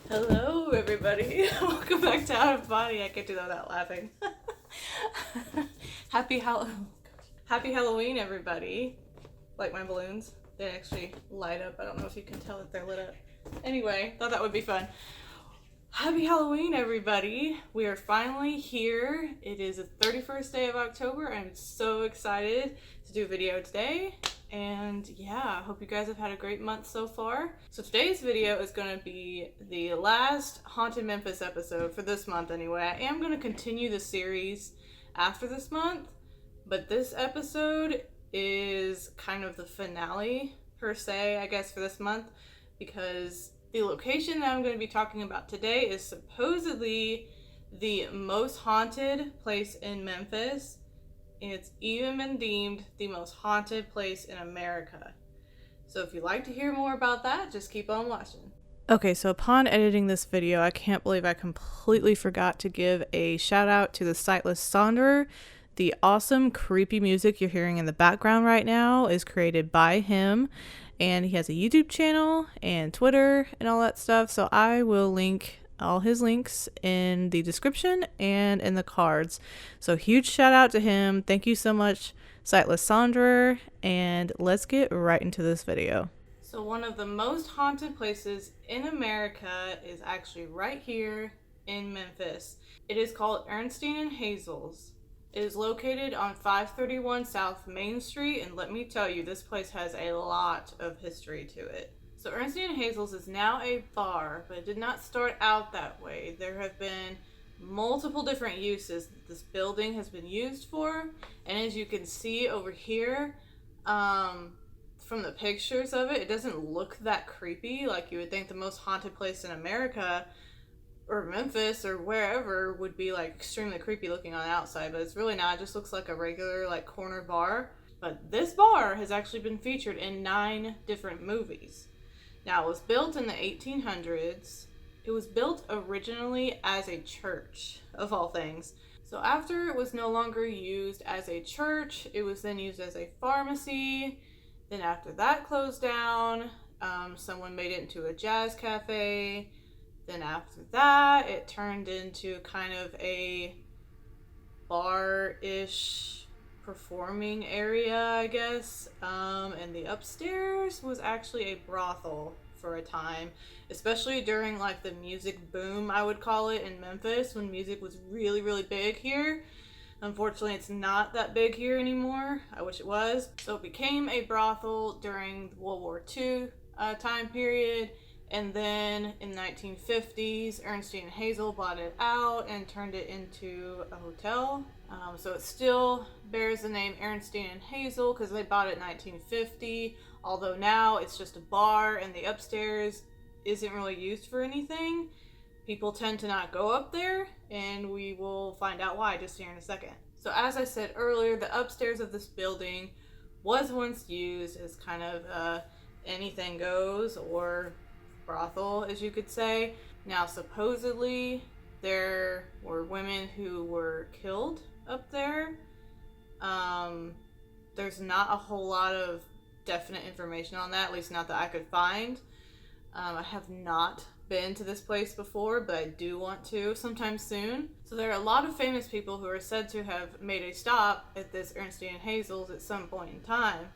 Hello, everybody. Welcome back to Out of Body. I can't do that without laughing. Happy Halloween, everybody. Like my balloons. They actually light up. I don't know if you can tell that they're lit up. Anyway, thought that would be fun. Happy Halloween, everybody. We are finally here. It is the 31st day of October. I'm so excited to do a video today. And yeah, I hope you guys have had a great month so far. So today's video is going to be the last Haunted Memphis episode for this month anyway. I am going to continue the series after this month, but this episode is kind of the finale per se, I guess, for this month, because the location that I'm going to be talking about today is supposedly the most haunted place in Memphis. It's even been deemed the most haunted place in America. So if you'd like to hear more about that, just keep on watching. Okay, so upon editing this video, I can't believe I completely forgot to give a shout out to the Sightless Sonderer. The awesome creepy music you're hearing in the background right now is created by him, and he has a YouTube channel and Twitter and all that stuff. So I will link all his links in the description and in the cards. So huge shout out to him. Thank you so much, Sightless Sonderer, and let's get right into this video. So one of the most haunted places in America is actually right here in Memphis. It is called Earnestine and Hazel's. It is located on 531 South Main Street, and let me tell you, this place has a lot of history to it. So Earnestine and Hazel's is now a bar, but it did not start out that way. There have been multiple different uses that this building has been used for, and as you can see over here, from the pictures of it, it doesn't look that creepy. Like you would think the most haunted place in America, or Memphis, or wherever, would be like extremely creepy looking on the outside, but it's really not. It just looks like a regular like corner bar. But this bar has actually been featured in 9 different movies. Now, it was built in the 1800s. It was built originally as a church, of all things. So after it was no longer used as a church, it was then used as a pharmacy. Then after that closed down, someone made it into a jazz cafe. Then after that, it turned into kind of a bar-ish performing area, I guess. And the upstairs was actually a brothel for a time, especially during like the music boom, I would call it, in Memphis, when music was really, really big here. Unfortunately, it's not that big here anymore. I wish it was. So it became a brothel during the World War II time period. And then in the 1950s, Earnestine and Hazel bought it out and turned it into a hotel. So it still bears the name Earnestine and Hazel because they bought it in 1950. Although now it's just a bar and the upstairs isn't really used for anything. People tend to not go up there, and we will find out why just here in a second. So as I said earlier, the upstairs of this building was once used as kind of anything goes, or brothel, as you could say. Now, supposedly, there were women who were killed up there. There's not a whole lot of definite information on that, at least not that I could find. I have not been to this place before, but I do want to sometime soon. So there are a lot of famous people who are said to have made a stop at this Earnestine and Hazel's at some point in time.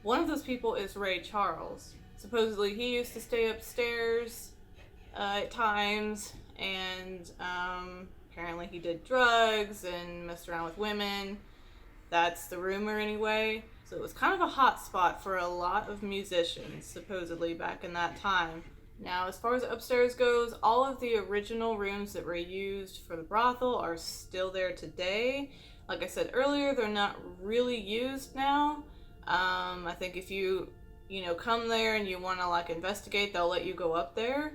One of those people is Ray Charles. Supposedly he used to stay upstairs at times, and apparently he did drugs and messed around with women. That's the rumor anyway. So it was kind of a hot spot for a lot of musicians, supposedly, back in that time. Now, as far as upstairs goes, all of the original rooms that were used for the brothel are still there today. Like I said earlier, they're not really used now. I think if you come there and you want to like investigate, they'll let you go up there.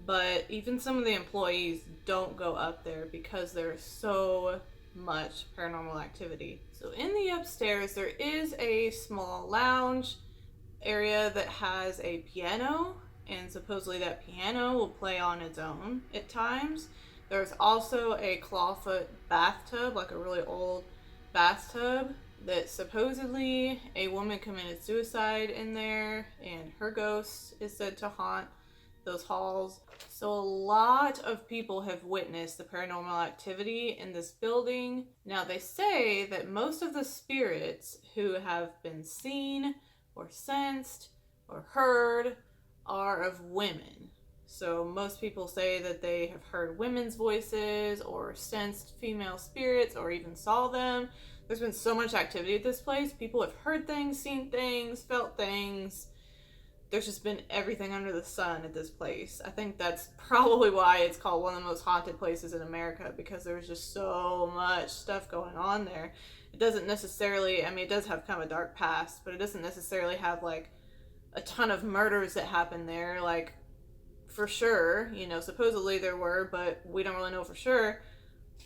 But even some of the employees don't go up there because there's so much paranormal activity. So in the upstairs, there is a small lounge area that has a piano, and supposedly that piano will play on its own at times. There's also a clawfoot bathtub, like a really old bathtub, that supposedly a woman committed suicide in there, and her ghost is said to haunt those halls. So a lot of people have witnessed the paranormal activity in this building. Now they say that most of the spirits who have been seen or sensed or heard are of women. So most people say that they have heard women's voices or sensed female spirits or even saw them. There's been so much activity at this place. People have heard things, seen things, felt things. There's just been everything under the sun at this place. I think that's probably why it's called one of the most haunted places in America, because there's just so much stuff going on there. It doesn't necessarily, I mean, it does have kind of a dark past, but it doesn't necessarily have like a ton of murders that happen there. Like, for sure, you know, supposedly there were, but we don't really know for sure.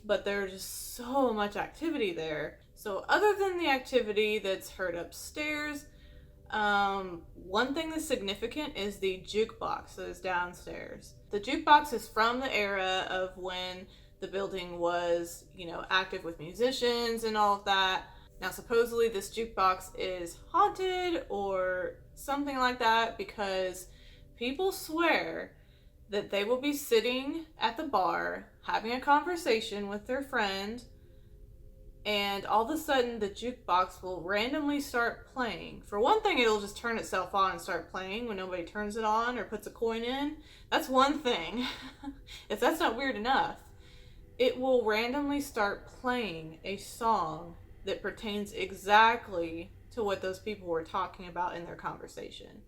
But there's just so much activity there. So other than the activity that's heard upstairs, one thing that's significant is the jukebox that is downstairs. The jukebox is from the era of when the building was, you know, active with musicians and all of that. Now, supposedly this jukebox is haunted or something like that, because people swear that they will be sitting at the bar having a conversation with their friend, and all of a sudden the jukebox will randomly start playing. For one thing, it'll just turn itself on and start playing when nobody turns it on or puts a coin in. That's one thing. If that's not weird enough, it will randomly start playing a song that pertains exactly to what those people were talking about in their conversation.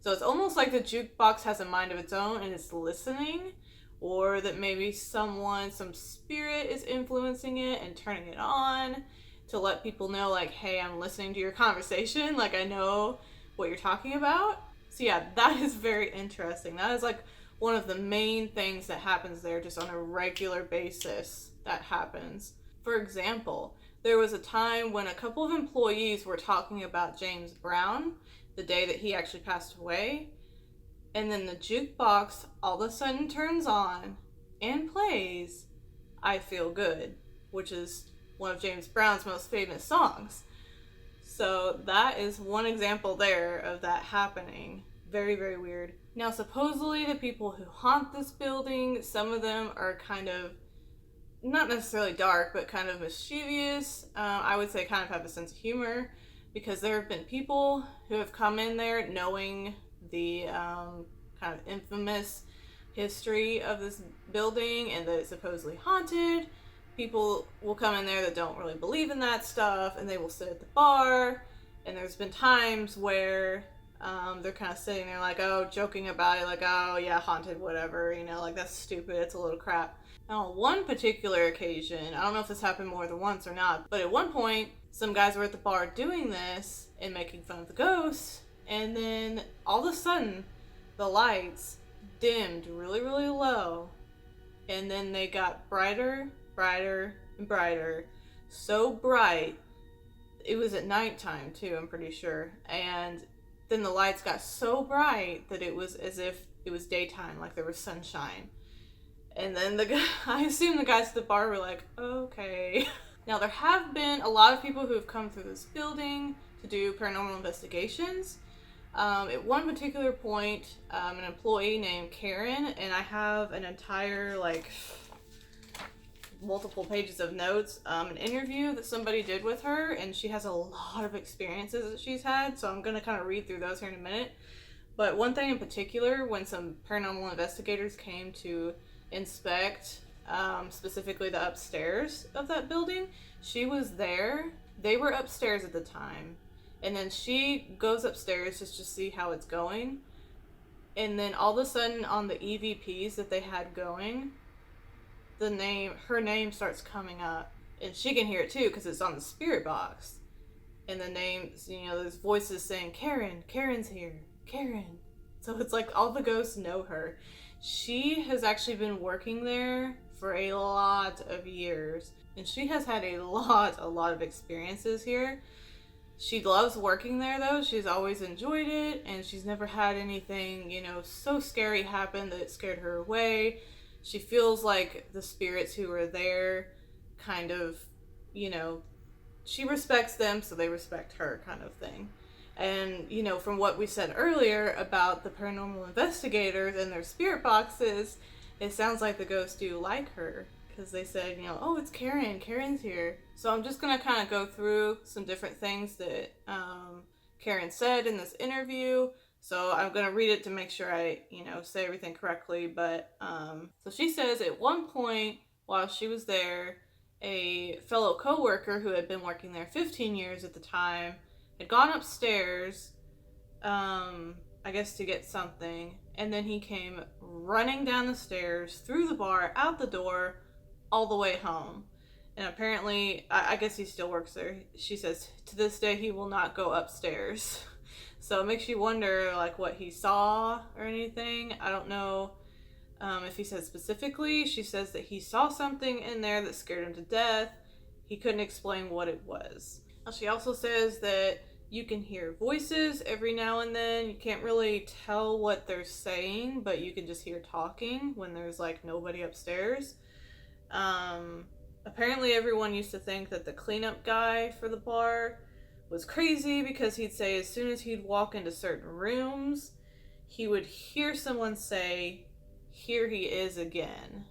So it's almost like the jukebox has a mind of its own and it's listening, or that maybe some spirit is influencing it and turning it on to let people know, like, hey, I'm listening to your conversation, like I know what you're talking about. So yeah, that is very interesting. That is like one of the main things that happens there, just on a regular basis that happens. For example, there was a time when a couple of employees were talking about James Brown, the day that he actually passed away, and then the jukebox all of a sudden turns on and plays I Feel Good, which is one of James Brown's most famous songs. So that is one example there of that happening. Very, very weird. Now, supposedly the people who haunt this building, some of them are kind of, not necessarily dark, but kind of mischievous. I would say kind of have a sense of humor, because there have been people who have come in there knowing the kind of infamous history of this building and that it's supposedly haunted. People will come in there that don't really believe in that stuff, and they will sit at the bar, and there's been times where they're kind of sitting there like, oh, joking about it, like, oh yeah, haunted, whatever, you know, like that's stupid, it's a little crap. Now, on one particular occasion, I don't know if this happened more than once or not, but at one point some guys were at the bar doing this and making fun of the ghosts, and then all of a sudden the lights dimmed really, really low, and then they got brighter, brighter, and brighter. So bright, it was at nighttime too, I'm pretty sure. And then the lights got so bright that it was as if it was daytime, like there was sunshine. And then I assume the guys at the bar were like, okay. Now, there have been a lot of people who have come through this building to do paranormal investigations. At one particular point, an employee named Karen, and I have an entire, like, multiple pages of notes, an interview that somebody did with her, and she has a lot of experiences that she's had, so I'm going to kind of read through those here in a minute. But one thing in particular, when some paranormal investigators came to inspect specifically the upstairs of that building, she was there. They were upstairs at the time, and then she goes upstairs just to see how it's going, and then all of a sudden on the EVPs that they had going, her name starts coming up, and she can hear it too because it's on the spirit box, and the names, you know, there's voices saying, Karen's here, Karen. So it's like all the ghosts know her. She has actually been working there for a lot of years, and she has had a lot of experiences here. She loves working there though. She's always enjoyed it, and she's never had anything, you know, so scary happen that it scared her away. She feels like the spirits who are there kind of, you know, she respects them, so they respect her, kind of thing. And, you know, from what we said earlier about the paranormal investigators and their spirit boxes, it sounds like the ghosts do like her. Because they said, you know, oh, it's Karen. Karen's here. So I'm just going to kind of go through some different things that Karen said in this interview. So I'm going to read it to make sure I, you know, say everything correctly. But, so she says at one point while she was there, a fellow co-worker who had been working there 15 years at the time had gone upstairs, I guess to get something, and then he came running down the stairs, through the bar, out the door, all the way home. And apparently, I guess he still works there. She says, to this day, he will not go upstairs. So it makes you wonder, like, what he saw or anything. I don't know if he said specifically. She says that he saw something in there that scared him to death. He couldn't explain what it was. Now, she also says that you can hear voices every now and then. You can't really tell what they're saying, but you can just hear talking when there's, like, nobody upstairs. Apparently everyone used to think that the cleanup guy for the bar was crazy because he'd say as soon as he'd walk into certain rooms, he would hear someone say, "Here he is again."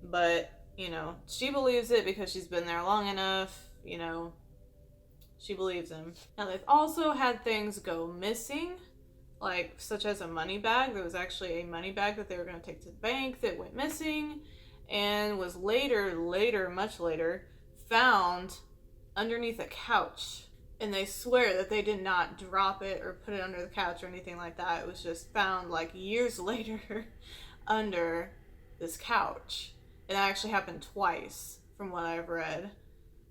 But, you know, she believes it because she's been there long enough, you know, she believes him. Now, they've also had things go missing, like, such as a money bag. There was actually a money bag that they were going to take to the bank that went missing and was later, much later, found underneath a couch. And they swear that they did not drop it or put it under the couch or anything like that. It was just found, like, years later under this couch. And that actually happened twice, from what I've read.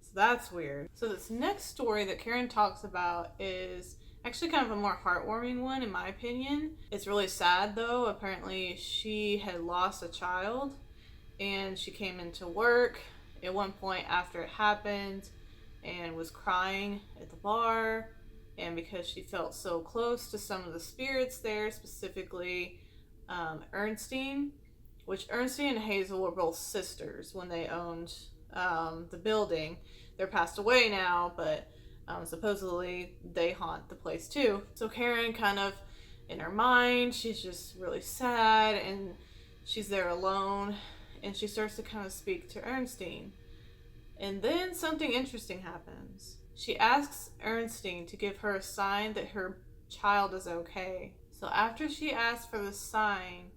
So that's weird. So this next story that Karen talks about is actually kind of a more heartwarming one, in my opinion. It's really sad, though. Apparently, she had lost a child, and she came into work at one point after it happened and was crying at the bar. And because she felt so close to some of the spirits there, specifically Earnestine, which Earnestine and Hazel were both sisters when they owned the building. They're passed away now, but supposedly they haunt the place too. So Karen, kind of in her mind, she's just really sad, and she's there alone, and she starts to kind of speak to Earnestine. And then something interesting happens. She asks Earnestine to give her a sign that her child is okay. So after she asks for the sign,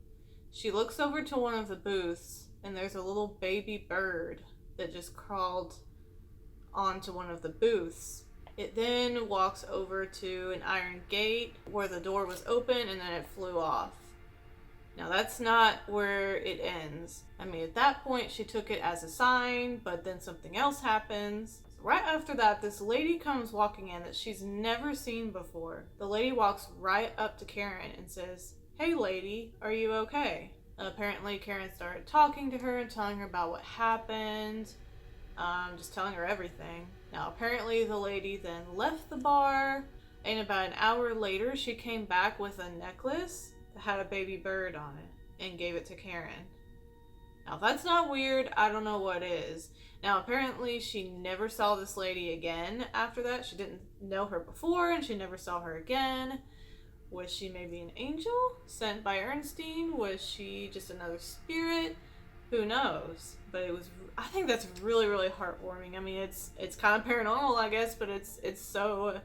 she looks over to one of the booths, and there's a little baby bird that just crawled onto one of the booths. It then walks over to an iron gate where the door was open, and then it flew off. Now that's not where it ends. I mean, at that point she took it as a sign, but then something else happens. So right after that, this lady comes walking in that she's never seen before. The lady walks right up to Karen and says, "Hey lady, are you okay?" Apparently Karen started talking to her and telling her about what happened, just telling her everything. Now apparently the lady then left the bar, and about an hour later she came back with a necklace that had a baby bird on it and gave it to Karen. Now if that's not weird, I don't know what is. Now apparently she never saw this lady again after that. She didn't know her before, and she never saw her again. Was she maybe an angel sent by Earnestine? Was she just another spirit? Who knows? But I think that's really, really heartwarming. I mean, it's kind of paranormal, I guess, but it's so,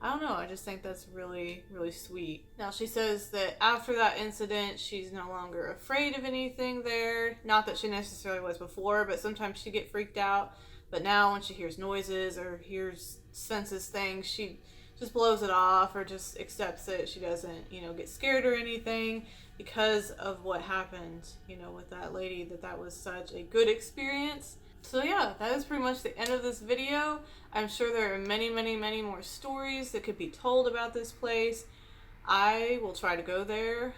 I don't know, I just think that's really, really sweet. Now she says that after that incident, she's no longer afraid of anything there. Not that she necessarily was before, but sometimes she'd get freaked out. But now when she hears noises or senses things, she just blows it off or just accepts it. She doesn't, get scared or anything because of what happened, with that lady, that was such a good experience. So yeah, that is pretty much the end of this video. I'm sure there are many, many, many more stories that could be told about this place. I will try to go there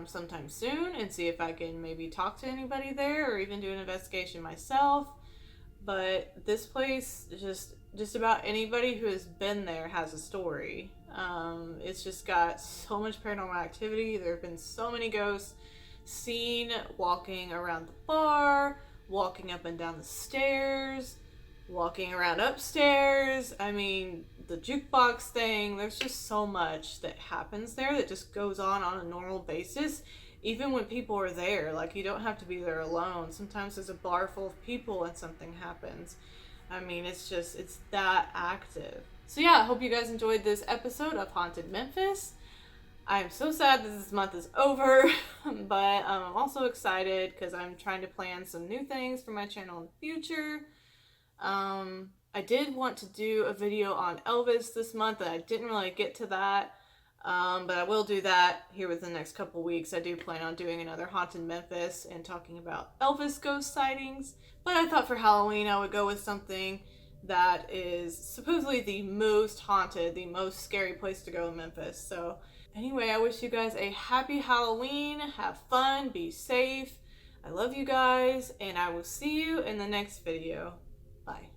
sometime soon and see if I can maybe talk to anybody there or even do an investigation myself. But this place, just about anybody who has been there has a story. It's just got so much paranormal activity. There have been so many ghosts seen walking around the bar, walking up and down the stairs, walking around upstairs. I mean, the jukebox thing. There's just so much that happens there that just goes on a normal basis. Even when people are there, like, you don't have to be there alone. Sometimes there's a bar full of people and something happens. I mean, it's that active. So yeah, I hope you guys enjoyed this episode of Haunted Memphis. I'm so sad that this month is over, but I'm also excited because I'm trying to plan some new things for my channel in the future. I did want to do a video on Elvis this month, and I didn't really get to that, but I will do that here within the next couple weeks. I do plan on doing another Haunted Memphis and talking about Elvis ghost sightings, but I thought for Halloween I would go with something that is supposedly the most haunted, the most scary place to go in Memphis. So anyway, I wish you guys a happy Halloween, have fun, be safe. I love you guys, and I will see you in the next video. Bye.